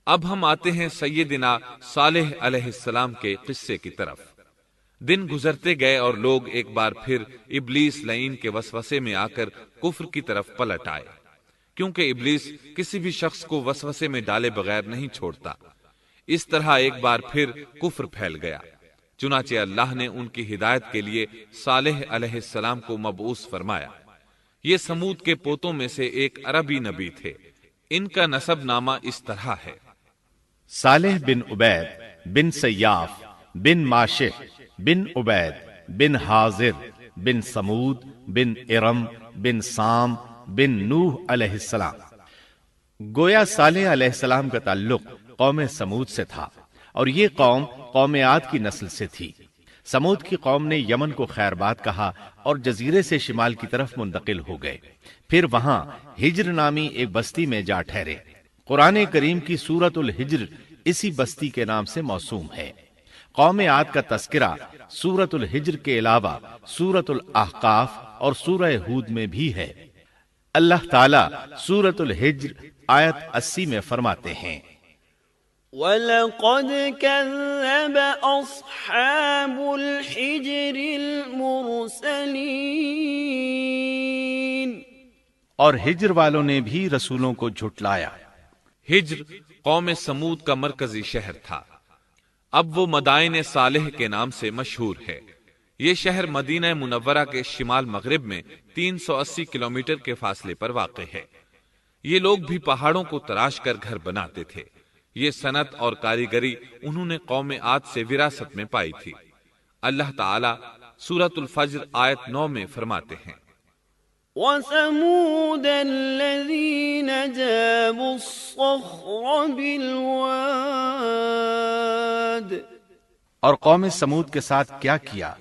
اب ہم آتے ہیں سیدنا صالح علیہ السلام کے قصے کی طرف۔ دن گزرتے گئے اور لوگ ایک بار پھر ابلیس لعین کے وسوسے میں آ کر کفر کی طرف پلٹ آئے، کیونکہ ابلیس کسی بھی شخص کو وسوسے میں ڈالے بغیر نہیں چھوڑتا۔ اس طرح ایک بار پھر کفر پھیل گیا، چنانچہ اللہ نے ان کی ہدایت کے لیے صالح علیہ السلام کو مبعوث فرمایا۔ یہ سمود کے پوتوں میں سے ایک عربی نبی تھے۔ ان کا نسب نامہ اس طرح ہے: صالح بن عبید بن سیاف بن ماشح بن عبید بن حاضر بن سمود بن ارم بن سام بن نوح علیہ السلام۔ گویا صالح علیہ السلام کا تعلق قوم سمود سے تھا، اور یہ قوم عاد کی نسل سے تھی۔ سمود کی قوم نے یمن کو خیر باد کہا اور جزیرے سے شمال کی طرف منتقل ہو گئے، پھر وہاں ہجر نامی ایک بستی میں جا ٹھہرے۔ قرآن کریم کی سورۃ الحجر اسی بستی کے نام سے موسوم ہے۔ قوم عاد کا تذکرہ سورۃ الحجر کے علاوہ سورۃ الاحقاف اور سورہ ہود میں بھی ہے۔ اللہ تعالی سورۃ الحجر آیت 80 میں فرماتے ہیں: وَلَقَدْ كَذَّبَ أَصْحَابُ الْحِجْرِ الْمُرْسَلِينَ، اور ہجر والوں نے بھی رسولوں کو جھٹلایا۔ ہجر قوم سمود کا مرکزی شہر تھا۔ اب وہ مدائن صالح کے نام سے مشہور ہے۔ یہ شہر مدینہ منورہ کے شمال مغرب میں 380 کلومیٹر کے فاصلے پر واقع ہے۔ یہ لوگ بھی پہاڑوں کو تراش کر گھر بناتے تھے۔ یہ صنعت اور کاریگری انہوں نے قوم عاد سے وراثت میں پائی تھی۔ اللہ تعالی سورۃ الفجر آیت 9 میں فرماتے ہیں: وَثَمُودَ الَّذِينَ جَابُوا الصَّخْرَ بِالْوَادِ، اور قوم سمود کے ساتھ کیا کیا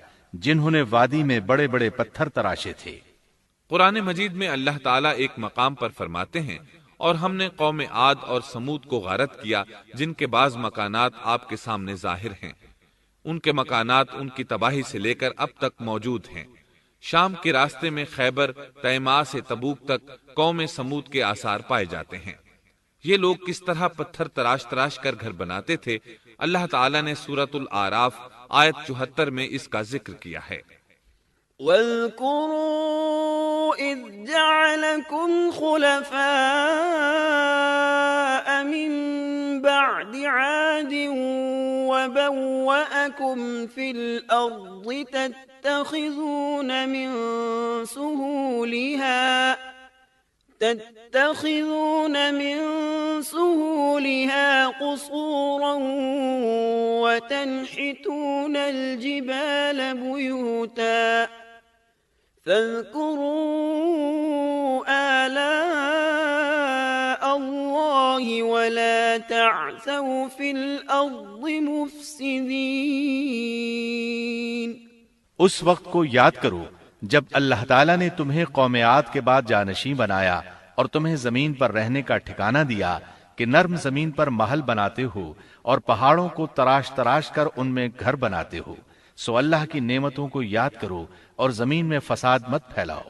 جنہوں نے وادی میں بڑے بڑے پتھر تراشے تھے۔ قرآن مجید میں اللہ تعالیٰ ایک مقام پر فرماتے ہیں: اور ہم نے قوم عاد اور سمود کو غارت کیا جن کے بعض مکانات آپ کے سامنے ظاہر ہیں۔ ان کے مکانات ان کی تباہی سے لے کر اب تک موجود ہیں۔ شام کے راستے میں خیبر، تیماء سے تبوک تک قوم سمود کے آثار پائے جاتے ہیں۔ یہ لوگ کس طرح پتھر تراش تراش کر گھر بناتے تھے، اللہ تعالیٰ نے سورۃ الاعراف آیت 74 میں اس کا ذکر کیا ہے: وَاذْكُرُوا إِذْ جَعَلَكُمْ خُلَفَاءَ مِنْ بَعْدِ عَادٍ وَبَوَّأَكُمْ فِي الْأَرْضِ تَتَّخِذُونَ مِنْ سُهُولِهَا قُصُورًا وَتَنْحِتُونَ الْجِبَالَ بُيُوتًا فاذكروا آلاء الله ولا تعثوا في الأرض مفسدين۔ اس وقت کو یاد کرو جب اللہ تعالیٰ نے تمہیں قوم عاد کے بعد جانشین بنایا اور تمہیں زمین پر رہنے کا ٹھکانہ دیا کہ نرم زمین پر محل بناتے ہو اور پہاڑوں کو تراش تراش کر ان میں گھر بناتے ہو، سو اللہ کی نعمتوں کو یاد کرو اور زمین میں فساد مت پھیلاؤ۔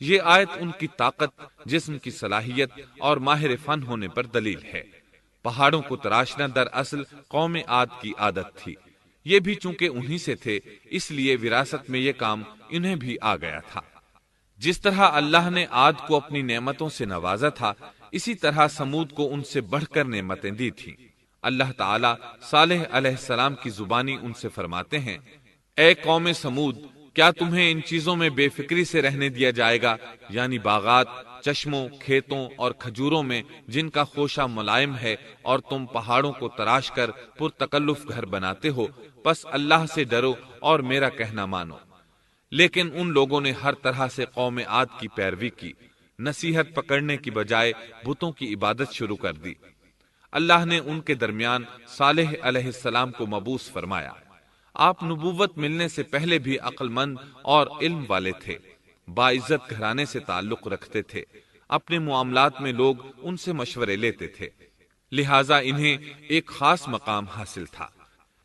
یہ آیت ان کی طاقت، جسم کی صلاحیت اور ماہر فن ہونے پر دلیل ہے۔ پہاڑوں کو تراشنا دراصل قوم عاد کی عادت تھی۔ یہ بھی چونکہ انہی سے تھے، اس لیے وراثت میں یہ کام انہیں بھی آ گیا تھا۔ جس طرح اللہ نے عاد کو اپنی نعمتوں سے نوازا تھا، اسی طرح سمود کو ان سے بڑھ کر نعمتیں دی تھیں۔ اللہ تعالیٰ صالح علیہ السلام کی زبانی ان سے فرماتے ہیں: اے قوم سمود، کیا تمہیں ان چیزوں میں بے فکری سے رہنے دیا جائے گا، یعنی باغات، چشموں، کھیتوں اور کھجوروں میں جن کا خوشہ ملائم ہے، اور تم پہاڑوں کو تراش کر پرتکلف گھر بناتے ہو؟ پس اللہ سے ڈرو اور میرا کہنا مانو۔ لیکن ان لوگوں نے ہر طرح سے قوم عاد کی پیروی کی، نصیحت پکڑنے کی بجائے بتوں کی عبادت شروع کر دی۔ اللہ نے ان کے درمیان صالح علیہ السلام کو مبعوث فرمایا۔ آپ نبوت ملنے سے پہلے بھی عقل مند اور علم والے تھے، باعزت گھرانے سے تعلق رکھتے تھے، اپنے معاملات میں لوگ ان سے مشورے لیتے تھے، لہٰذا انہیں ایک خاص مقام حاصل تھا۔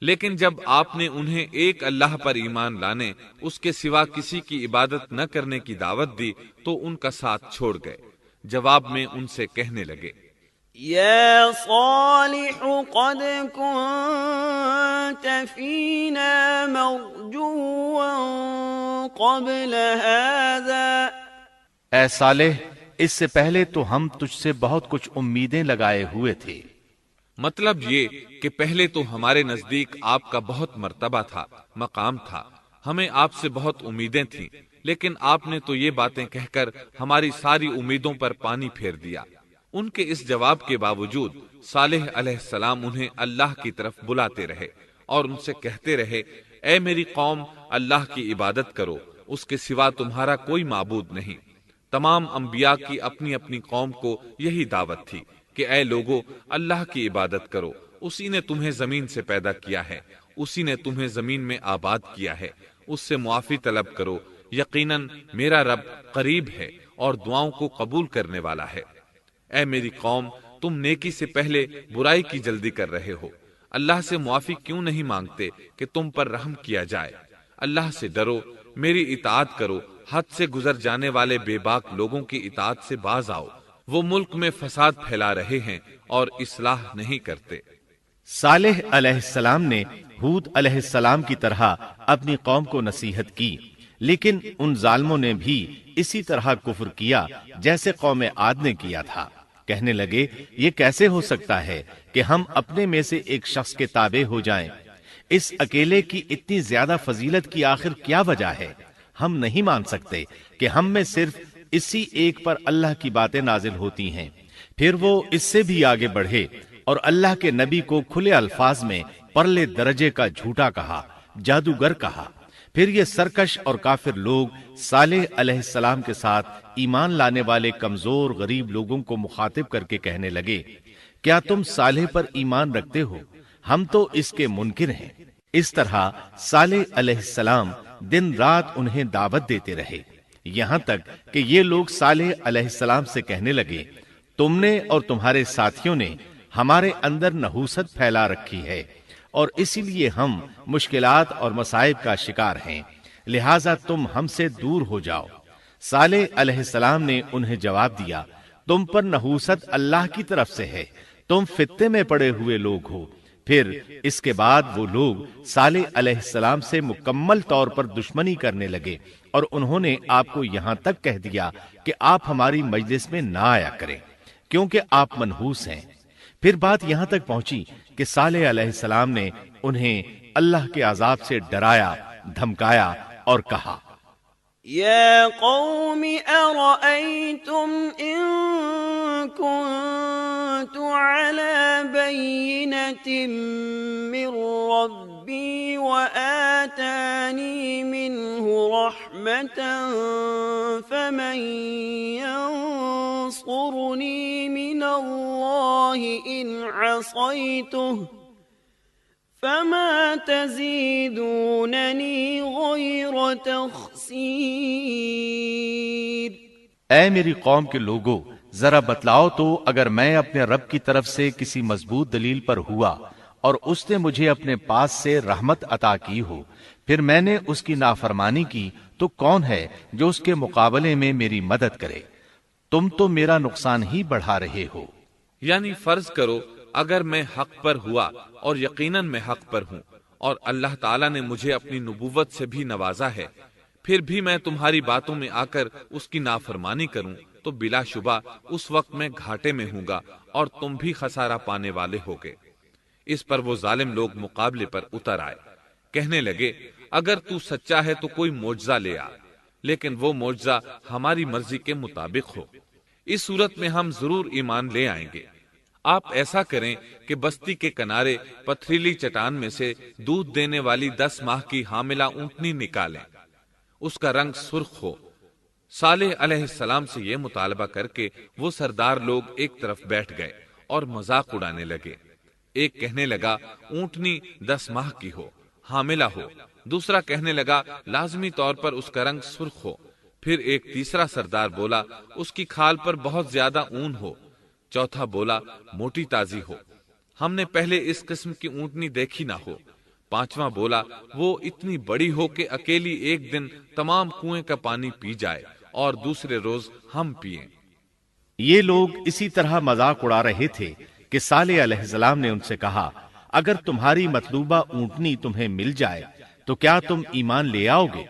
لیکن جب آپ نے انہیں ایک اللہ پر ایمان لانے، اس کے سوا کسی کی عبادت نہ کرنے کی دعوت دی تو ان کا ساتھ چھوڑ گئے۔ جواب میں ان سے کہنے لگے: يا صالح قد كنت فينا مرجوا قبل هذا اے صالح، اس سے پہلے تو ہم تجھ سے بہت کچھ امیدیں لگائے ہوئے تھے۔ مطلب یہ کہ پہلے تو ہمارے نزدیک آپ کا بہت مرتبہ تھا، مقام تھا، ہمیں آپ سے بہت امیدیں تھیں، لیکن آپ نے تو یہ باتیں کہہ کر ہماری ساری امیدوں پر پانی پھیر دیا۔ ان کے اس جواب کے باوجود صالح علیہ السلام انہیں اللہ کی طرف بلاتے رہے اور ان سے کہتے رہے، اے میری قوم، اللہ کی عبادت کرو، اس کے سوا تمہارا کوئی معبود نہیں۔ تمام انبیاء کی اپنی اپنی قوم کو یہی دعوت تھی کہ اے لوگو، اللہ کی عبادت کرو، اسی نے تمہیں زمین سے پیدا کیا ہے، اسی نے تمہیں زمین میں آباد کیا ہے، اس سے معافی طلب کرو، یقیناً میرا رب قریب ہے اور دعاؤں کو قبول کرنے والا ہے۔ اے میری قوم، تم نیکی سے پہلے برائی کی جلدی کر رہے ہو، اللہ سے معافی کیوں نہیں مانگتے کہ تم پر رحم کیا جائے؟ اللہ سے ڈرو، میری اطاعت کرو، حد سے گزر جانے والے بے باک لوگوں کی اطاعت سے باز آؤ، وہ ملک میں فساد پھیلا رہے ہیں اور اصلاح نہیں کرتے۔ صالح علیہ السلام نے ہود علیہ السلام کی طرح اپنی قوم کو نصیحت کی، لیکن ان ظالموں نے بھی اسی طرح کفر کیا جیسے قوم عاد نے کیا تھا۔ کہنے لگے، یہ کیسے ہو سکتا ہے کہ ہم اپنے میں سے ایک شخص کے تابع ہو جائیں؟ اس اکیلے کی اتنی زیادہ فضیلت کی آخر کیا وجہ ہے؟ ہم نہیں مان سکتے کہ ہم میں صرف اسی ایک پر اللہ کی باتیں نازل ہوتی ہیں۔ پھر وہ اس سے بھی آگے بڑھے اور اللہ کے نبی کو کھلے الفاظ میں پرلے درجے کا جھوٹا کہا، جادوگر کہا۔ پھر یہ سرکش اور کافر لوگ صالح علیہ السلام کے ساتھ ایمان لانے والے کمزور غریب لوگوں کو مخاطب کر کے کہنے لگے، کیا تم صالح پر ایمان رکھتے ہو؟ ہم تو اس کے منکر ہیں۔ اس طرح صالح علیہ السلام دن رات انہیں دعوت دیتے رہے، یہاں تک کہ یہ لوگ صالح علیہ السلام سے کہنے لگے، تم نے اور تمہارے ساتھیوں نے ہمارے اندر نحوست پھیلا رکھی ہے اور اسی لیے ہم مشکلات اور مصائب کا شکار ہیں، لہٰذا تم ہم سے دور ہو جاؤ۔ صالح علیہ السلام نے انہیں جواب دیا، تم پر نحوست اللہ کی طرف سے ہے، تم فتنے میں پڑے ہوئے لوگ ہو۔ پھر اس کے بعد وہ لوگ صالح علیہ السلام سے مکمل طور پر دشمنی کرنے لگے اور انہوں نے آپ کو یہاں تک کہہ دیا کہ آپ ہماری مجلس میں نہ آیا کریں کیونکہ آپ منحوس ہیں۔ پھر بات یہاں تک پہنچی کہ صالح علیہ السلام نے انہیں اللہ کے عذاب سے ڈرایا، دھمکایا اور کہا، يا قوم أرأيتم إن كنت على بينة من ربي وآتاني منه رحمة فمن ينصرني من الله إن عصيته فما تزيدونني غير تخسير۔ اے میری قوم کے لوگو، ذرا بتلاؤ تو، اگر میں اپنے رب کی طرف سے کسی مضبوط دلیل پر ہوا اور اس نے مجھے اپنے پاس سے رحمت عطا کی ہو، پھر میں نے اس کی نافرمانی کی، تو کون ہے جو اس کے مقابلے میں میری مدد کرے؟ تم تو میرا نقصان ہی بڑھا رہے ہو۔ یعنی فرض کرو اگر میں حق پر ہوا اور یقیناً میں حق پر ہوں اور اللہ تعالیٰ نے مجھے اپنی نبوت سے بھی نوازا ہے، پھر بھی میں تمہاری باتوں میں آ کر اس کی نافرمانی کروں تو بلا شبہ اس وقت میں گھاٹے میں ہوں گا اور تم بھی خسارہ پانے والے ہوگے۔ اس پر وہ ظالم لوگ مقابلے پر اتر آئے، کہنے لگے، اگر تو سچا ہے تو کوئی معجزہ لے آ، لیکن وہ معجزہ ہماری مرضی کے مطابق ہو، اس صورت میں ہم ضرور ایمان لے آئیں گے۔ آپ ایسا کریں کہ بستی کے کنارے پتھریلی چٹان میں سے دودھ دینے والی 10 ماہ کی حاملہ اونٹنی نکالیں، اس کا رنگ سرخ ہو۔ صالح علیہ السلام سے یہ مطالبہ کر کے وہ سردار لوگ ایک طرف بیٹھ گئے اور مذاق اڑانے لگے۔ ایک کہنے لگا اونٹنی 10 ماہ کی ہو، حاملہ ہو، دوسرا کہنے لگا لازمی طور پر اس کا رنگ سرخ ہو، پھر ایک تیسرا سردار بولا اس کی کھال پر بہت زیادہ اون ہو، چوتھا بولا موٹی تازی ہو، ہم نے پہلے اس قسم کی اونٹنی دیکھی نہ ہو، پانچواں بولا وہ اتنی بڑی ہو کہ اکیلی ایک دن تمام کنویں کا پانی پی جائے اور دوسرے روز ہم پئیں۔ یہ لوگ اسی طرح مذاق اڑا رہے تھے کہ صالح علیہ السلام نے ان سے کہا، اگر تمہاری مطلوبہ اونٹنی تمہیں مل جائے تو کیا تم ایمان لے آؤ گے؟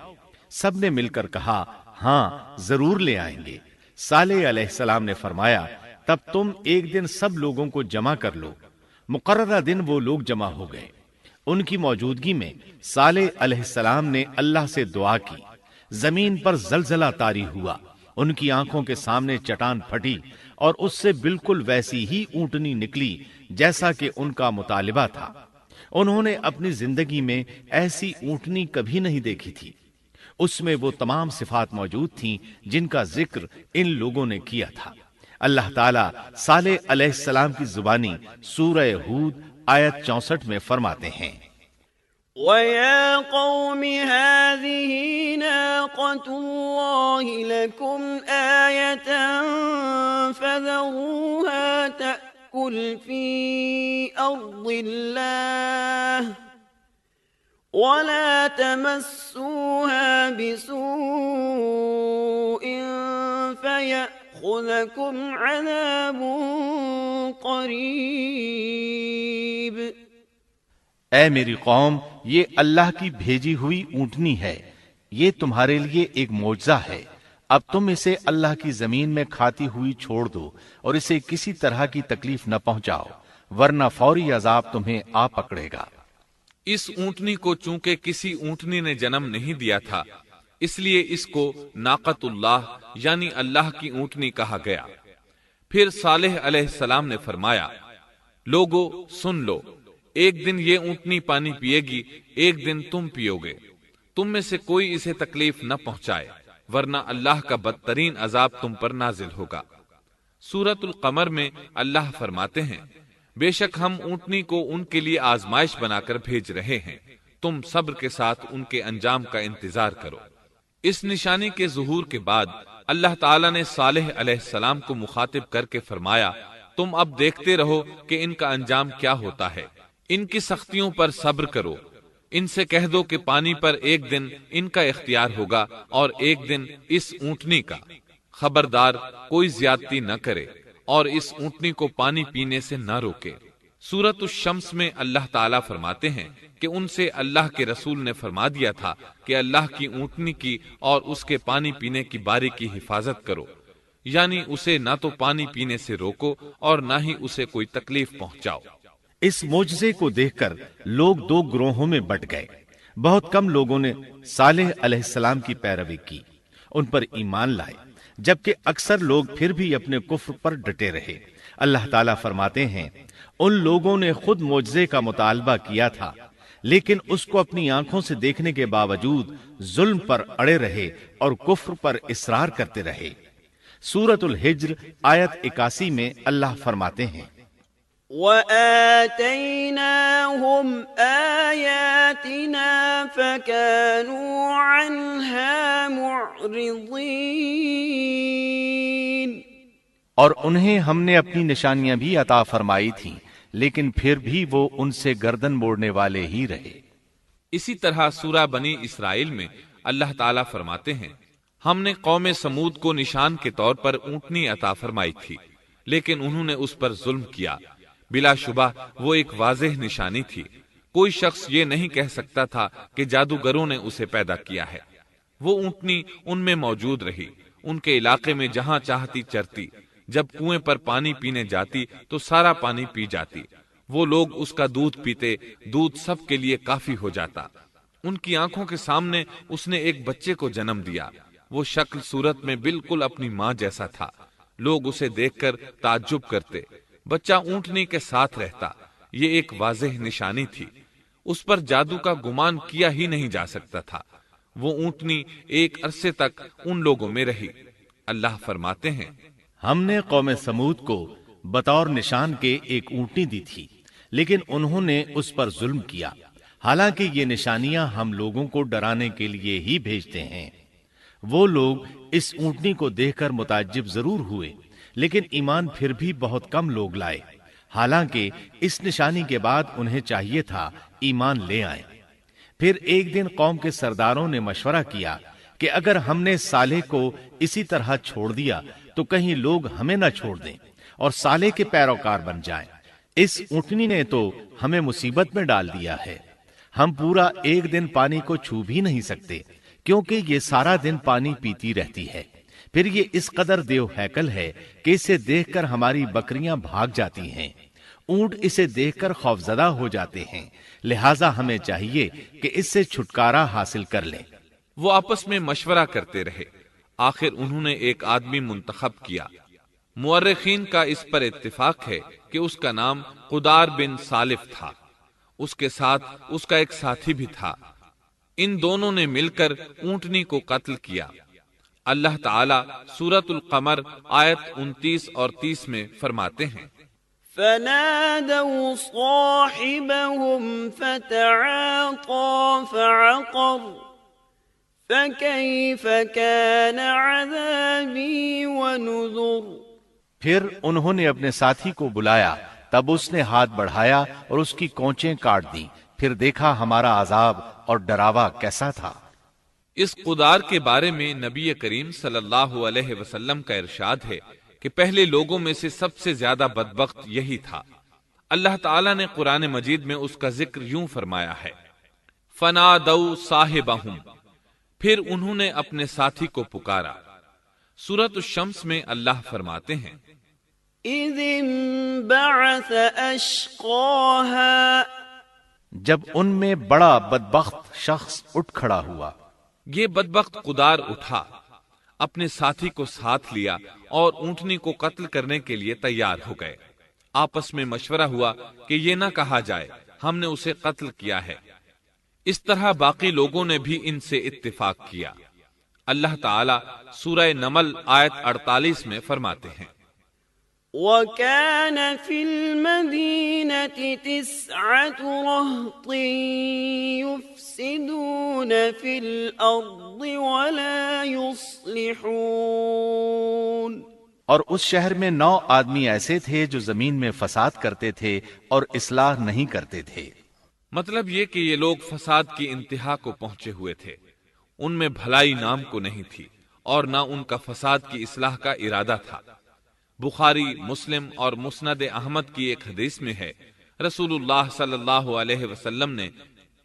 سب نے مل کر کہا، ہاں ضرور لے آئیں گے۔ صالح علیہ السلام نے فرمایا، تب تم ایک دن سب لوگوں کو جمع کر لو۔ مقررہ دن وہ لوگ جمع ہو گئے۔ ان کی موجودگی میں صالح علیہ السلام نے اللہ سے دعا کی۔ زمین پر زلزلہ طاری ہوا، ان کی آنکھوں کے سامنے چٹان پھٹی اور اس سے بالکل ویسی ہی اونٹنی نکلی جیسا کہ ان کا مطالبہ تھا۔ انہوں نے اپنی زندگی میں ایسی اونٹنی کبھی نہیں دیکھی تھی۔ اس میں وہ تمام صفات موجود تھیں جن کا ذکر ان لوگوں نے کیا تھا۔ اللہ تعالیٰ صالح علیہ السلام کی زبانی سورہ ہود آیت 64 میں فرماتے ہیں، وَيَا قَوْمِ هَٰذِهِ نَاقَةُ اللَّهِ لَكُمْ آيَةً فَذَرُوهَا تَأْكُلْ فِي أَرْضِ اللَّهِ وَلَا تَمَسُّوهَا بِسُوءٍ فَيَأْخُذَكُمْ عَذَابٌ قَرِيبٌ۔ اے میری قوم، یہ اللہ کی بھیجی ہوئی اونٹنی ہے، یہ تمہارے لیے ایک معجزہ ہے۔ اب تم اسے اللہ کی زمین میں کھاتی ہوئی چھوڑ دو اور اسے کسی طرح کی تکلیف نہ پہنچاؤ، ورنہ فوری عذاب تمہیں آ پکڑے گا۔ اس اونٹنی کو چونکہ کسی اونٹنی نے جنم نہیں دیا تھا، اس لیے اس کو ناقۃ اللہ یعنی اللہ کی اونٹنی کہا گیا۔ پھر صالح علیہ السلام نے فرمایا، لوگو سن لو، ایک دن یہ اونٹنی پانی پیے گی، ایک دن تم پیو گے، تم میں سے کوئی اسے تکلیف نہ پہنچائے، ورنہ اللہ کا بدترین عذاب تم پر نازل ہوگا۔ سورۃ القمر میں اللہ فرماتے ہیں، بے شک ہم اونٹنی کو ان کے لیے آزمائش بنا کر بھیج رہے ہیں، تم صبر کے ساتھ ان کے انجام کا انتظار کرو۔ اس نشانی کے ظہور کے بعد اللہ تعالیٰ نے صالح علیہ السلام کو مخاطب کر کے فرمایا، تم اب دیکھتے رہو کہ ان کا انجام کیا ہوتا ہے، ان کی سختیوں پر صبر کرو، ان سے کہہ دو کہ پانی پر ایک دن ان کا اختیار ہوگا اور ایک دن اس اونٹنی کا، خبردار کوئی زیادتی نہ کرے اور اس اونٹنی کو پانی پینے سے نہ روکے۔ سورۃ الشمس میں اللہ تعالیٰ فرماتے ہیں کہ ان سے اللہ کے رسول نے فرما دیا تھا کہ اللہ کی اونٹنی کی اور اس کے پانی پینے کی باری کی حفاظت کرو، یعنی اسے نہ تو پانی پینے سے روکو اور نہ ہی اسے کوئی تکلیف پہنچاؤ۔ اس معجزے کو دیکھ کر لوگ دو گروہوں میں بٹ گئے۔ بہت کم لوگوں نے صالح علیہ السلام کی پیروی کی، ان پر ایمان لائے، جبکہ اکثر لوگ پھر بھی اپنے کفر پر ڈٹے رہے۔ اللہ تعالیٰ فرماتے ہیں، ان لوگوں نے خود معجزے کا مطالبہ کیا تھا، لیکن اس کو اپنی آنکھوں سے دیکھنے کے باوجود ظلم پر اڑے رہے اور کفر پر اصرار کرتے رہے۔ سورۃ الحجر آیت 81 میں اللہ فرماتے ہیں، وَآتَيْنَاهُمْ آيَاتِنَا فَكَانُوا عَنْهَا مُعْرِضِينَ۔ اور انہیں ہم نے اپنی نشانیاں بھی عطا فرمائی تھیں، لیکن پھر بھی وہ ان سے گردن موڑنے والے ہی رہے۔ اسی طرح سورہ بنی اسرائیل میں اللہ تعالیٰ فرماتے ہیں، ہم نے قوم سمود کو نشان کے طور پر اونٹنی عطا فرمائی تھی، لیکن انہوں نے اس پر ظلم کیا۔ بلا شبہ وہ ایک واضح نشانی تھی، کوئی شخص یہ نہیں کہہ سکتا تھا کہ جادوگروں نے اسے پیدا کیا ہے۔ وہ اونٹنی ان میں موجود رہی، ان کے علاقے میں جہاں چاہتی چرتی، جب کنویں پر پانی پینے جاتی تو سارا پانی پی جاتی، وہ لوگ اس کا دودھ پیتے، دودھ سب کے لیے کافی ہو جاتا۔ ان کی آنکھوں کے سامنے اس نے ایک بچے کو جنم دیا، وہ شکل صورت میں بالکل اپنی ماں جیسا تھا، لوگ اسے دیکھ کر تعجب کرتے۔ بچہ اونٹنی کے ساتھ رہتا، یہ ایک واضح نشانی تھی، اس پر جادو کا گمان کیا ہی نہیں جا سکتا تھا۔ وہ اونٹنی ایک عرصے تک ان لوگوں میں رہی۔ اللہ فرماتے ہیں، ہم نے قوم سمود کو بطور نشان کے ایک اونٹنی دی تھی، لیکن انہوں نے اس پر ظلم کیا۔ حالانکہ یہ نشانیاں ہم لوگوں کو ڈرانے کے لیے ہی بھیجتے ہیں۔ وہ لوگ اس اونٹنی کو دیکھ کر متعجب ضرور ہوئے، لیکن ایمان پھر بھی بہت کم لوگ لائے، حالانکہ اس نشانی کے بعد انہیں چاہیے تھا ایمان لے آئیں۔ پھر ایک دن قوم کے سرداروں نے مشورہ کیا کہ اگر ہم نے صالح کو اسی طرح چھوڑ دیا تو کہیں لوگ ہمیں نہ چھوڑ دیں اور صالح کے پیروکار بن جائیں۔ اس اونٹنی نے تو ہمیں مصیبت میں ڈال دیا ہے، ہم پورا ایک دن پانی کو چھو بھی نہیں سکتے، کیونکہ یہ سارا دن پانی پیتی رہتی ہے۔ پھر یہ اس قدر دیو ہیکل ہے کہ اسے دیکھ کر ہماری بکریاں بھاگ جاتی ہیں، اونٹ اسے دیکھ کر خوفزدہ ہو جاتے ہیں، لہٰذا ہمیں چاہیے کہ اس سے چھٹکارا حاصل کر لیں۔ وہ آپس میں مشورہ کرتے رہے، آخر انہوں نے ایک آدمی منتخب کیا۔ مورخین کا اس پر اتفاق ہے کہ اس کا نام قدار بن سالف تھا، اس کے ساتھ اس کا ایک ساتھی بھی تھا۔ ان دونوں نے مل کر اونٹنی کو قتل کیا۔ اللہ تعالیٰ سورۃ القمر آیت 29 اور 30 میں فرماتے ہیں، فنادوا صاحبهم فتعاطى فعقر فكيف كان عذابي ونذر۔ پھر انہوں نے اپنے ساتھی کو بلایا، تب اس نے ہاتھ بڑھایا اور اس کی کونچیں کاٹ دیں، پھر دیکھا ہمارا عذاب اور ڈراوا کیسا تھا۔ اس قدار کے بارے میں نبی کریم صلی اللہ علیہ وسلم کا ارشاد ہے کہ پہلے لوگوں میں سے سب سے زیادہ بدبخت یہی تھا۔ اللہ تعالیٰ نے قرآن مجید میں اس کا ذکر یوں فرمایا ہے، فنادوا صاحبہم، پھر انہوں نے اپنے ساتھی کو پکارا۔ سورۃ الشمس میں اللہ فرماتے ہیں، اذ انبعث اشقاها، جب ان میں بڑا بدبخت شخص اٹھ کھڑا ہوا۔ یہ بدبخت قدار اٹھا، اپنے ساتھی کو ساتھ لیا اور اونٹنی کو قتل کرنے کے لیے تیار ہو گئے۔ آپس میں مشورہ ہوا کہ یہ نہ کہا جائے ہم نے اسے قتل کیا ہے۔ اس طرح باقی لوگوں نے بھی ان سے اتفاق کیا۔ اللہ تعالیٰ سورہ نمل آیت 48 میں فرماتے ہیں، وَكَانَ فِي الْمَدِينَةِ 9 رَهْطٍ يُفْسِدُونَ فِي الْأَرْضِ وَلَا يُصْلِحُونَ، اور اس شہر میں 9 آدمی ایسے تھے جو زمین میں فساد کرتے تھے اور اصلاح نہیں کرتے تھے۔ مطلب یہ کہ یہ لوگ فساد کی انتہا کو پہنچے ہوئے تھے، ان میں بھلائی نام کو نہیں تھی اور نہ ان کا فساد کی اصلاح کا ارادہ تھا۔ بخاری، مسلم اور مسند احمد کی ایک حدیث میں ہے، رسول اللہ صلی اللہ علیہ وسلم نے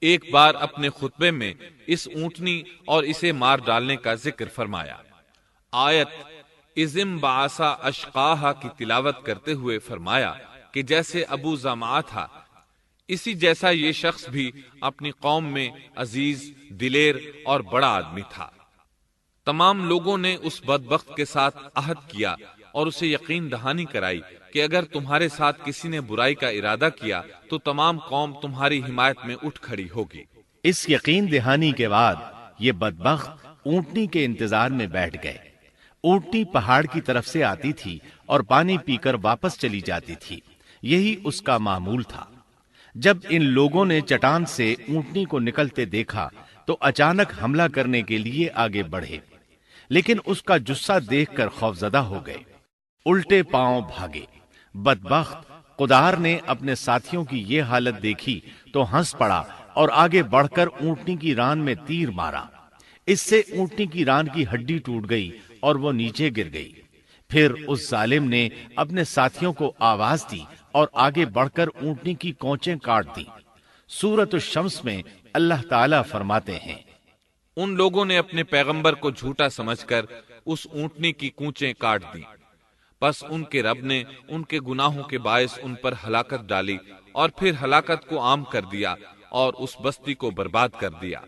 ایک بار اپنے خطبے میں اس اونٹنی اور اسے مار ڈالنے کا ذکر فرمایا۔ آیت اذم بعثا اشقاہا کی تلاوت کرتے ہوئے فرمایا کہ جیسے ابو زمعہ تھا، اسی جیسا یہ شخص بھی اپنی قوم میں عزیز، دلیر اور بڑا آدمی تھا۔ تمام لوگوں نے اس بدبخت کے ساتھ عہد کیا اور اسے یقین دہانی کرائی کہ اگر تمہارے ساتھ کسی نے برائی کا ارادہ کیا تو تمام قوم تمہاری حمایت میں اٹھ کھڑی ہوگی۔ اس یقین دہانی کے بعد یہ بدبخت اونٹنی کے انتظار میں بیٹھ گئے۔ اونٹنی پہاڑ کی طرف سے آتی تھی اور پانی پی کر واپس چلی جاتی تھی، یہی اس کا معمول تھا۔ جب ان لوگوں نے چٹان سے اونٹنی کو نکلتے دیکھا تو اچانک حملہ کرنے کے لیے آگے بڑھے، لیکن اس کا جثہ دیکھ کر خوفزدہ ہو گئے، الٹے پاؤں بھاگے۔ بدبخت قدار نے اپنے ساتھیوں کی یہ حالت دیکھی تو ہنس پڑا اور آگے بڑھ کر اونٹنی کی ران میں تیر مارا۔ اس سے اونٹنی کی ران کی ہڈی ٹوٹ گئی اور وہ نیچے گر گئی۔ پھر اس ظالم نے اپنے ساتھیوں کو آواز دی اور آگے بڑھ کر اونٹنی کی کونچیں کاٹ دی۔ سورۃ الشمس میں اللہ تعالیٰ فرماتے ہیں، ان لوگوں نے اپنے پیغمبر کو جھوٹا سمجھ کر اس اونٹنی کی کونچیں کاٹ دیں، پس ان کے رب نے ان کے گناہوں کے باعث ان پر ہلاکت ڈالی اور پھر ہلاکت کو عام کر دیا اور اس بستی کو برباد کر دیا۔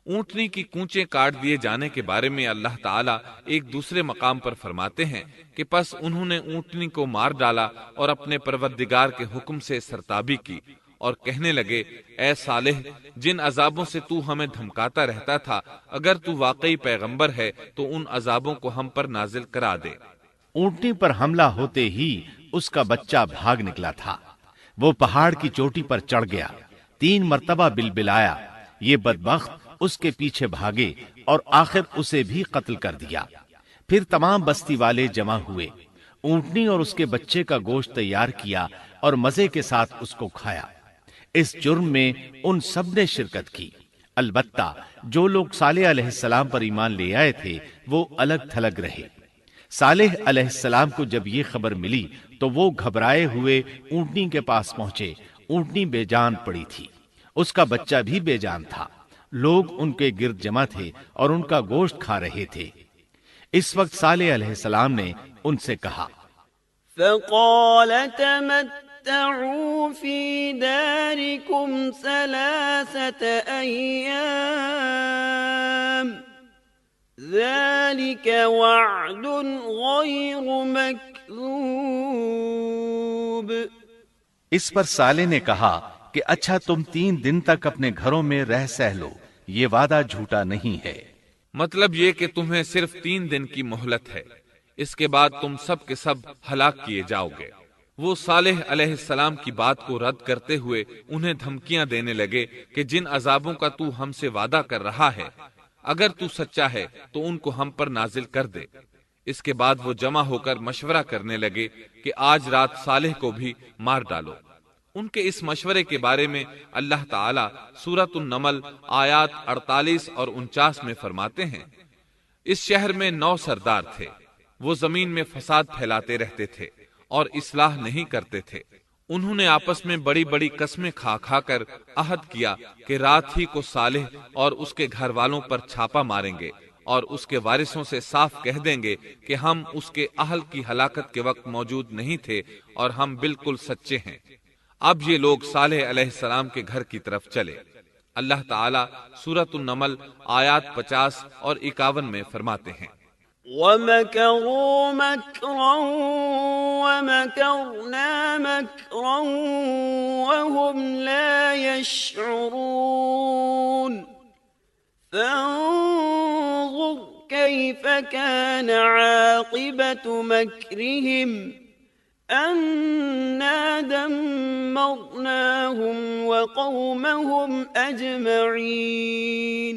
اونٹنی کی کونچیں کاٹ دیے جانے کے بارے میں اللہ تعالیٰ ایک دوسرے مقام پر فرماتے ہیں کہ پس انہوں نے اونٹنی کو مار ڈالا اور اپنے پروردگار کے حکم سے سرتابی کی اور کہنے لگے، اے صالح، جن عذابوں سے تو ہمیں دھمکاتا رہتا تھا، اگر تو واقعی پیغمبر ہے تو ان عذابوں کو ہم پر نازل کرا دے۔ اونٹنی پر حملہ ہوتے ہی اس کا بچہ بھاگ نکلا تھا۔ وہ پہاڑ کی چوٹی پر چڑھ گیا، 3 مرتبہ بلبلایا۔ یہ بدبخت اس کے پیچھے بھاگے اور آخر اسے بھی قتل کر دیا۔ پھر تمام بستی والے جمع ہوئے، اونٹنی اور اس کے بچے کا گوشت تیار کیا اور مزے کے ساتھ اس کو کھایا۔ اس جرم میں ان سب نے شرکت کی، البتہ جو لوگ صالح علیہ السلام پر ایمان لے آئے تھے وہ الگ تھلگ رہے۔ صالح علیہ السلام کو جب یہ خبر ملی تو وہ گھبرائے ہوئے اونٹنی کے پاس پہنچے۔ اونٹنی بے جان پڑی تھی، اس کا بچہ بھی بے جان تھا۔ لوگ ان کے گرد جمع تھے اور ان کا گوشت کھا رہے تھے۔ اس وقت صالح علیہ السلام نے ان سے کہا، فقال تمتعوا في داركم 3 أيام ذلك وعد غير مكذوب۔ اس پر صالح نے کہا کہ اچھا تم 3 دن تک اپنے گھروں میں رہ سہ لو، یہ وعدہ جھوٹا نہیں ہے۔ مطلب یہ کہ تمہیں صرف 3 دن کی مہلت ہے، اس کے بعد تم سب کے سب ہلاک کیے جاؤ گے۔ وہ صالح علیہ السلام کی بات کو رد کرتے ہوئے انہیں دھمکیاں دینے لگے کہ جن عذابوں کا تو ہم سے وعدہ کر رہا ہے، اگر تو سچا ہے تو ان کو ہم پر نازل کر دے۔ اس کے بعد وہ جمع ہو کر مشورہ کرنے لگے کہ آج رات صالح کو بھی مار ڈالو۔ ان کے اس مشورے کے بارے میں اللہ تعالیٰ سورۃ النمل آیات 48 اور 49 میں فرماتے ہیں، اس شہر میں 9 سردار تھے، وہ زمین میں فساد پھیلاتے رہتے تھے اور اصلاح نہیں کرتے تھے۔ انہوں نے آپس میں بڑی بڑی قسمیں کھا کھا کر عہد کیا کہ رات ہی کو صالح اور اس کے گھر والوں پر چھاپا ماریں گے اور اس کے وارثوں سے صاف کہہ دیں گے کہ ہم اس کے اہل کی ہلاکت کے وقت موجود نہیں تھے اور ہم بالکل سچے ہیں۔ اب یہ لوگ صالح علیہ السلام کے گھر کی طرف چلے۔ اللہ تعالیٰ سورۃ النمل آیات 50 اور 51 میں فرماتے ہیں، وَمَكَرُوا مَكْرًا وَمَكَرْنَا مَكْرًا وَهُمْ لَا يَشْعُرُونَ فَانظُرْ كَيْفَ كَانَ عَاقِبَةُ مَكْرِهِمْ أَنَّا دَمَّرْنَاهُمْ وَقَوْمَهُمْ أَجْمَعِينَ۔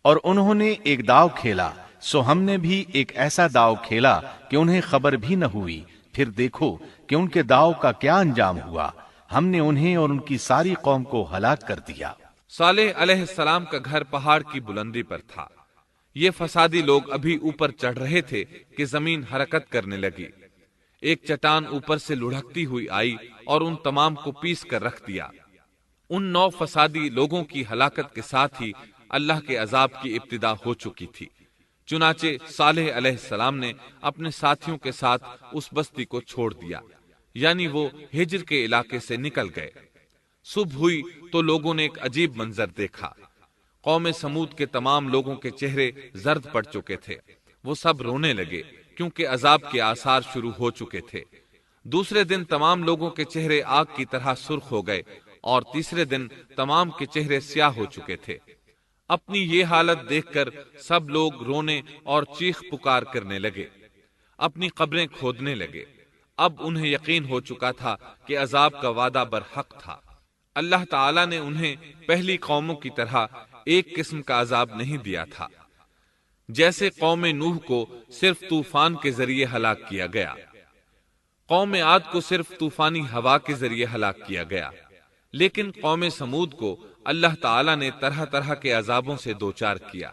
اور انہوں نے ایک داؤ کھیلا، سو ہم نے بھی ایک ایسا داؤ کھیلا کہ انہیں خبر بھی نہ ہوئی۔ پھر دیکھو کہ ان کے داؤ کا کیا انجام ہوا، ہم نے انہیں اور ان کی ساری قوم کو ہلاک کر دیا۔ صالح علیہ السلام کا گھر پہاڑ کی بلندی پر تھا۔ یہ فسادی لوگ ابھی اوپر چڑھ رہے تھے کہ زمین حرکت کرنے لگی۔ ایک چٹان اوپر سے لڑھکتی ہوئی آئی اور ان تمام کو پیس کر رکھ دیا۔ ان 9 فسادی لوگوں کی ہلاکت کے ساتھ ہی اللہ کے عذاب کی ابتدا ہو چکی تھی۔ چنانچہ صالح علیہ السلام نے اپنے ساتھیوں کے ساتھ اس بستی کو چھوڑ دیا، یعنی وہ ہجر کے علاقے سے نکل گئے۔ صبح ہوئی تو لوگوں نے ایک عجیب منظر دیکھا۔ قوم سمود کے تمام لوگوں کے چہرے زرد پڑ چکے تھے، وہ سب رونے لگے کیونکہ عذاب کے آثار شروع ہو چکے تھے۔ دوسرے دن تمام لوگوں کے چہرے آگ کی طرح سرخ ہو گئے اور تیسرے دن تمام کے چہرے سیاہ ہو چکے تھے۔ اپنی یہ حالت دیکھ کر سب لوگ رونے اور چیخ پکار کرنے لگے، اپنی قبریں کھودنے لگے۔ اب انہیں یقین ہو چکا تھا کہ عذاب کا وعدہ برحق تھا۔ اللہ تعالیٰ نے انہیں پہلی قوموں کی طرح ایک قسم کا عذاب نہیں دیا تھا، جیسے قوم نوح کو صرف طوفان کے ذریعے ہلاک کیا گیا، قوم عاد کو صرف طوفانی ہوا کے ذریعے ہلاک کیا گیا، لیکن قوم سمود کو اللہ تعالیٰ نے طرح طرح کے عذابوں سے دوچار کیا،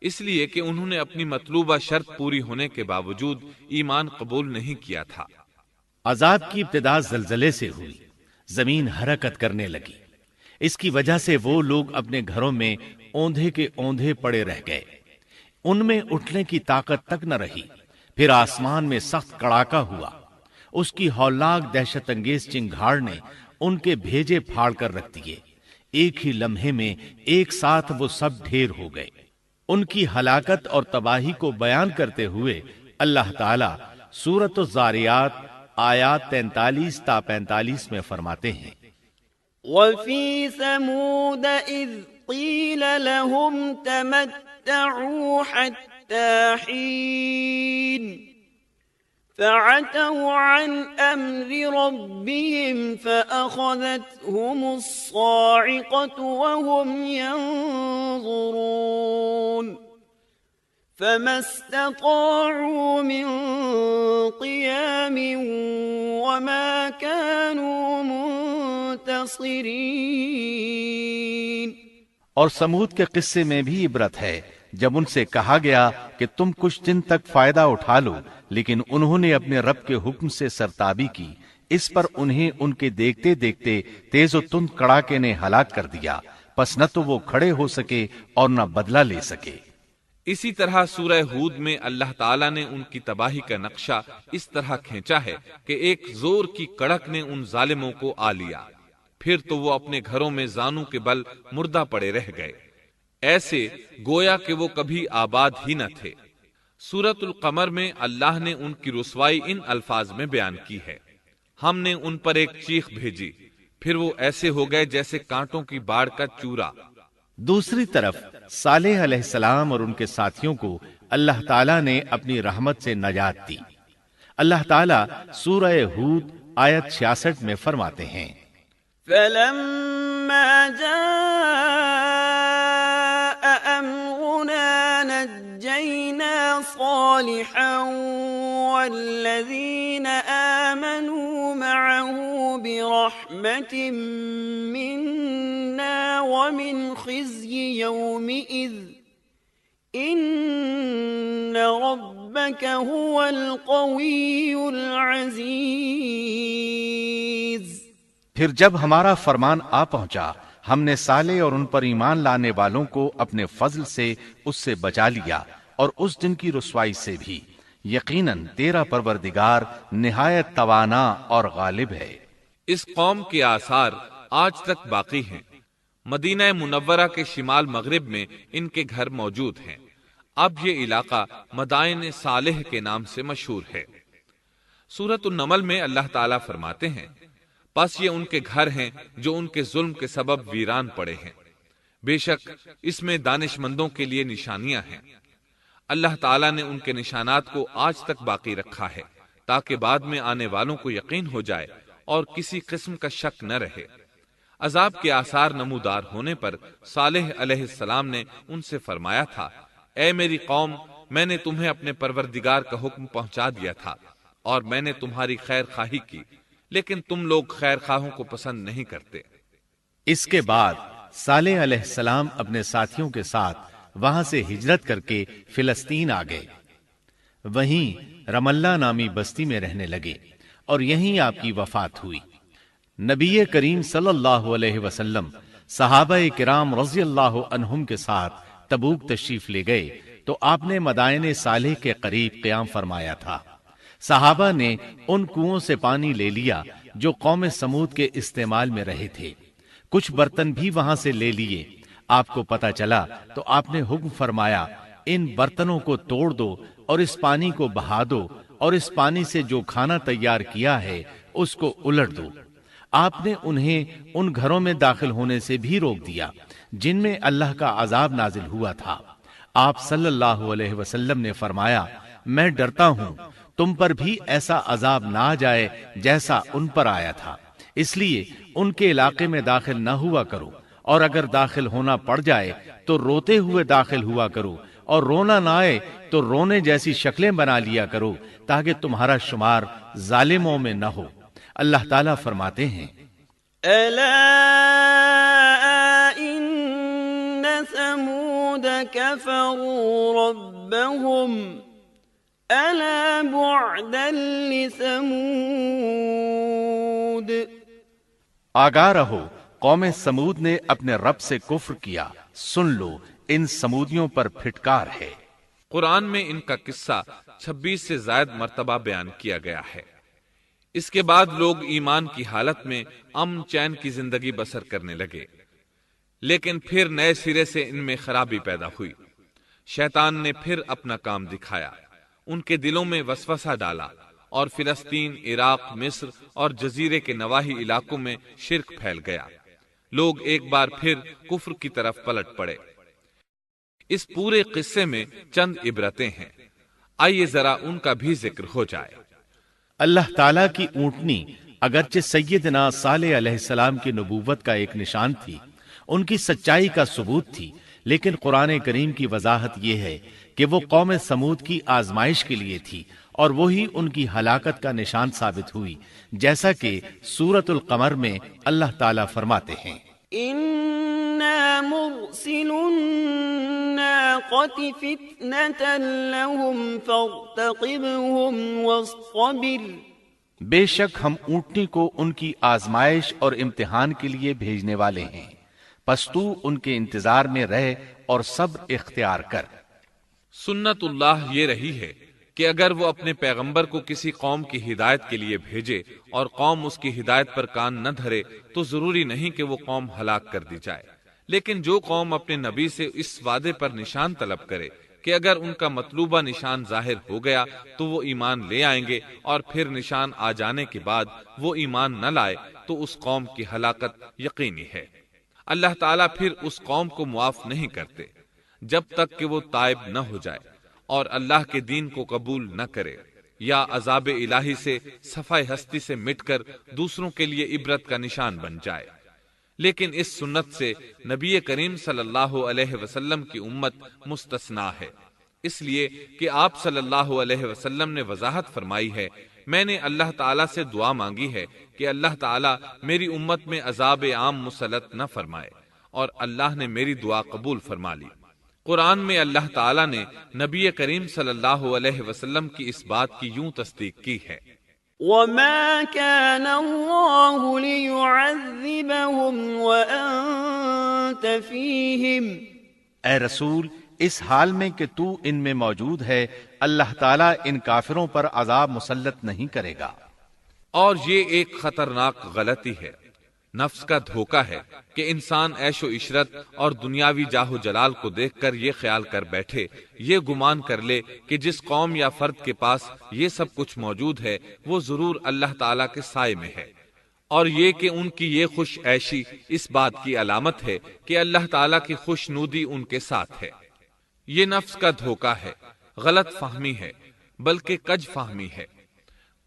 اس لیے کہ انہوں نے اپنی مطلوبہ شرط پوری ہونے کے باوجود ایمان قبول نہیں کیا تھا۔ عذاب کی ابتدا زلزلے سے ہوئی، زمین حرکت کرنے لگی۔ اس کی وجہ سے وہ لوگ اپنے گھروں میں اوندھے کے اوندھے پڑے رہ گئے، ان میں اٹھنے کی طاقت تک نہ رہی۔ پھر آسمان میں سخت کڑاکا ہوا، اس کی ہولناک دہشت انگیز چنگھاڑ نے ان کے بھیجے پھاڑ کر رکھ دیے۔ ایک ہی لمحے میں ایک ساتھ وہ سب ڈھیر ہو گئے۔ ان کی ہلاکت اور تباہی کو بیان کرتے ہوئے اللہ تعالی سورۃ الزاریات آیات 43 تا 45 میں فرماتے ہیں، وَفِي ثَمُودَ إِذْ قِيلَ لَهُمْ تَمَتَّعُوا حَتَّى حِينٍ فَعَتَوْا عَنْ أَمْرِ رَبِّهِمْ فَأَخَذَتْهُمُ الصَّاعِقَةُ وَهُمْ يَنظُرُونَ فَمَا اسْتَطَاعُوا مِنْ قِيَامٍ وَمَا كَانُوا منتصرین۔ اور سمود کے قصے میں بھی عبرت ہے جب ان سے کہا گیا کہ تم کچھ دن تک فائدہ اٹھا لو، لیکن انہوں نے اپنے رب کے حکم سے سرتابی کی، اس پر انہیں ان کے دیکھتے دیکھتے تیز و تند کڑاکے نے ہلاک کر دیا، پس نہ تو وہ کھڑے ہو سکے اور نہ بدلہ لے سکے۔ اسی طرح سورہ ہود میں اللہ تعالیٰ نے ان کی تباہی کا نقشہ اس طرح کھینچا ہے کہ ایک زور کی کڑک نے ان ظالموں کو آ لیا، پھر تو وہ اپنے گھروں میں زانوں کے بل مردہ پڑے رہ گئے، ایسے گویا کہ وہ کبھی آباد ہی نہ تھے۔ سورۃ القمر میں اللہ نے ان کی رسوائی ان الفاظ میں بیان کی ہے: ہم نے ان پر ایک چیخ بھیجی، پھر وہ ایسے ہو گئے جیسے کانٹوں کی باڑ کا چورا۔ دوسری طرف صالح علیہ السلام اور ان کے ساتھیوں کو اللہ تعالیٰ نے اپنی رحمت سے نجات دی۔ اللہ تعالیٰ سورہ ہود آیت 66 میں فرماتے ہیں: فَلَمَّا جَاءَ أَمْرُنَا نَجَّيْنَا صَالِحًا وَالَّذِينَ آمَنُوا مَعَهُ بِرَحْمَةٍ مِنَّا وَمِنْ خِزْيِ يَوْمِئِذٍ إِنَّ رَبَّكَ هُوَ الْقَوِيُّ الْعَزِيزُ۔ پھر جب ہمارا فرمان آ پہنچا، ہم نے صالح اور ان پر ایمان لانے والوں کو اپنے فضل سے اس سے بچا لیا اور اس دن کی رسوائی سے بھی۔ یقیناً تیرا پروردگار نہایت توانا اور غالب ہے۔ اس قوم کے آثار آج تک باقی ہیں۔ مدینہ منورہ کے شمال مغرب میں ان کے گھر موجود ہیں۔ اب یہ علاقہ مدائن صالح کے نام سے مشہور ہے۔ سورۃ النمل میں اللہ تعالیٰ فرماتے ہیں: پس یہ ان کے گھر ہیں جو ان کے ظلم کے سبب ویران پڑے ہیں، بے شک اس میں دانش مندوں کے لیے نشانیاں ہیں۔ اللہ تعالیٰ نے ان کے نشانات کو آج تک باقی رکھا ہے تاکہ بعد میں آنے والوں کو یقین ہو جائے اور کسی قسم کا شک نہ رہے۔ عذاب کے آثار نمودار ہونے پر صالح علیہ السلام نے ان سے فرمایا تھا: اے میری قوم، میں نے تمہیں اپنے پروردگار کا حکم پہنچا دیا تھا اور میں نے تمہاری خیر خواہی کی، لیکن تم لوگ خیر خواہوں کو پسند نہیں کرتے۔ اس کے بعد صالح علیہ السلام اپنے ساتھیوں کے ساتھ وہاں سے ہجرت کر کے فلسطین آ گئے، وہیں رملہ نامی بستی میں رہنے لگے اور یہیں آپ کی وفات ہوئی۔ نبی کریم صلی اللہ علیہ وسلم صحابہ کرام رضی اللہ عنہم کے ساتھ تبوک تشریف لے گئے تو آپ نے مدائن صالح کے قریب قیام فرمایا تھا۔ صحابہ نے ان کنووں سے پانی لے لیا جو قوم سمود کے استعمال میں رہے تھے، کچھ برتن بھی وہاں سے لے لیے۔ آپ کو پتہ چلا تو آپ نے حکم فرمایا: ان برتنوں کو توڑ دو اور اس پانی کو بہا دو، اور اس پانی سے جو کھانا تیار کیا ہے اس کو الٹ دو۔ آپ نے انہیں ان گھروں میں داخل ہونے سے بھی روک دیا جن میں اللہ کا عذاب نازل ہوا تھا۔ آپ صلی اللہ علیہ وسلم نے فرمایا: میں ڈرتا ہوں تم پر بھی ایسا عذاب نہ آ جائے جیسا ان پر آیا تھا، اس لیے ان کے علاقے میں داخل نہ ہوا کرو، اور اگر داخل ہونا پڑ جائے تو روتے ہوئے داخل ہوا کرو، اور رونا نہ آئے تو رونے جیسی شکلیں بنا لیا کرو تاکہ تمہارا شمار ظالموں میں نہ ہو۔ اللہ تعالیٰ فرماتے ہیں: ألا إن ثمود كفروا ربهم ألا بعدا لثمود۔ آگاہ رہو، قوم سمود نے اپنے رب سے کفر کیا، سن لو ان سمودیوں پر پھٹکار ہے۔ قرآن میں ان کا قصہ 26 سے زائد مرتبہ بیان کیا گیا ہے۔ اس کے بعد لوگ ایمان کی حالت میں امن چین کی زندگی بسر کرنے لگے، لیکن پھر نئے سرے سے ان میں خرابی پیدا ہوئی۔ شیطان نے پھر اپنا کام دکھایا، ان کے دلوں میں وسوسہ ڈالا، اور فلسطین، عراق، مصر اور جزیرے کے نواحی علاقوں میں شرک پھیل گیا۔ لوگ ایک بار پھر کفر کی طرف پلٹ پڑے۔ اس پورے قصے میں چند عبرتیں ہیں، آئیے ذرا ان کا بھی ذکر ہو جائے۔ اللہ تعالیٰ کی اونٹنی اگرچہ سیدنا صالح علیہ السلام کی نبوت کا ایک نشان تھی، ان کی سچائی کا ثبوت تھی، لیکن قرآن کریم کی وضاحت یہ ہے کہ وہ قوم سمود کی آزمائش کے لیے تھی، اور وہی ان کی ہلاکت کا نشان ثابت ہوئی، جیسا کہ سورۃ القمر میں اللہ تعالیٰ فرماتے ہیں: إن إنا مرسل الناقة فتنة لهم فارتقبهم واصطبر بے شک ہم اونٹنی کو ان کی آزمائش اور امتحان کے لیے بھیجنے والے ہیں، پس تو ان کے انتظار میں رہ اور صبر اختیار کر۔ سنت اللہ یہ رہی ہے کہ اگر وہ اپنے پیغمبر کو کسی قوم کی ہدایت کے لیے بھیجے اور قوم اس کی ہدایت پر کان نہ دھرے تو ضروری نہیں کہ وہ قوم ہلاک کر دی جائے، لیکن جو قوم اپنے نبی سے اس وعدے پر نشان طلب کرے کہ اگر ان کا مطلوبہ نشان ظاہر ہو گیا تو وہ ایمان لے آئیں گے، اور پھر نشان آ جانے کے بعد وہ ایمان نہ لائے تو اس قوم کی ہلاکت یقینی ہے۔ اللہ تعالیٰ پھر اس قوم کو معاف نہیں کرتے جب تک کہ وہ تائب نہ ہو جائے اور اللہ کے دین کو قبول نہ کرے، یا عذاب الہی سے صفحہ ہستی سے مٹ کر دوسروں کے لیے عبرت کا نشان بن جائے۔ لیکن اس سنت سے نبی کریم صلی اللہ علیہ وسلم کی امت مستثنا ہے، اس لیے کہ آپ صلی اللہ علیہ وسلم نے وضاحت فرمائی ہے، میں نے اللہ تعالیٰ سے دعا مانگی ہے کہ اللہ تعالیٰ میری امت میں عذاب عام مسلط نہ فرمائے، اور اللہ نے میری دعا قبول فرما لی۔ قرآن میں اللہ تعالیٰ نے نبی کریم صلی اللہ علیہ وسلم کی اس بات کی یوں تصدیق کی ہے، وما كان الله ليعذبهم وأنت فيهم اے رسول اس حال میں کہ تو ان میں موجود ہے، اللہ تعالیٰ ان کافروں پر عذاب مسلط نہیں کرے گا۔ اور یہ ایک خطرناک غلطی ہے، نفس کا دھوکہ ہے کہ انسان عیش و عشرت اور دنیاوی جاہ و جلال کو دیکھ کر یہ خیال کر بیٹھے، یہ گمان کر لے کہ جس قوم یا فرد کے پاس یہ سب کچھ موجود ہے وہ ضرور اللہ تعالیٰ کے سائے میں ہے، اور یہ کہ ان کی یہ خوش عیشی اس بات کی علامت ہے کہ اللہ تعالیٰ کی خوش نودی ان کے ساتھ ہے۔ یہ نفس کا دھوکہ ہے، غلط فہمی ہے، بلکہ کج فہمی ہے۔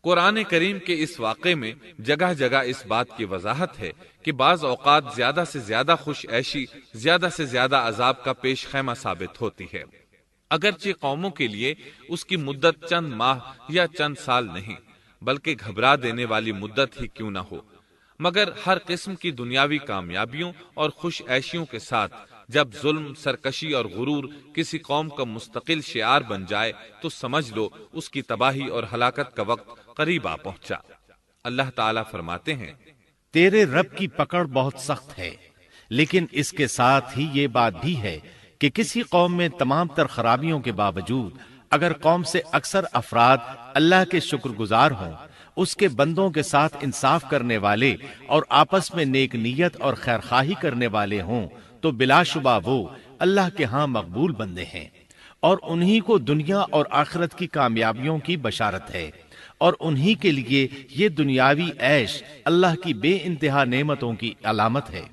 قرآن کریم کے اس واقعے میں جگہ جگہ اس بات کی وضاحت ہے کہ بعض اوقات زیادہ سے زیادہ خوش عیشی زیادہ سے زیادہ عذاب کا پیش خیمہ ثابت ہوتی ہے، اگرچہ قوموں کے لیے اس کی مدت چند ماہ یا چند سال نہیں بلکہ گھبرا دینے والی مدت ہی کیوں نہ ہو، مگر ہر قسم کی دنیاوی کامیابیوں اور خوش عیشیوں کے ساتھ جب ظلم، سرکشی اور غرور کسی قوم کا مستقل شعار بن جائے تو سمجھ لو اس کی تباہی اور ہلاکت کا وقت قریب آ پہنچا۔ اللہ تعالیٰ فرماتے ہیں، تیرے رب کی پکڑ بہت سخت ہے، لیکن اس کے ساتھ ہی یہ بات بھی ہے کہ کسی قوم میں تمام تر خرابیوں کے باوجود اگر قوم سے اکثر افراد اللہ کے شکر گزار ہوں، اس کے بندوں کے ساتھ انصاف کرنے والے اور آپس میں نیک نیت اور خیرخواہی کرنے والے ہوں تو بلا شبہ وہ اللہ کے ہاں مقبول بندے ہیں، اور انہی کو دنیا اور آخرت کی کامیابیوں کی بشارت ہے، اور انہی کے لیے یہ دنیاوی عیش اللہ کی بے انتہا نعمتوں کی علامت ہے۔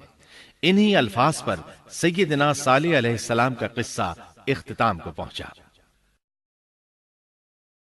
انہی الفاظ پر سیدنا صالح علیہ السلام کا قصہ اختتام کو پہنچا۔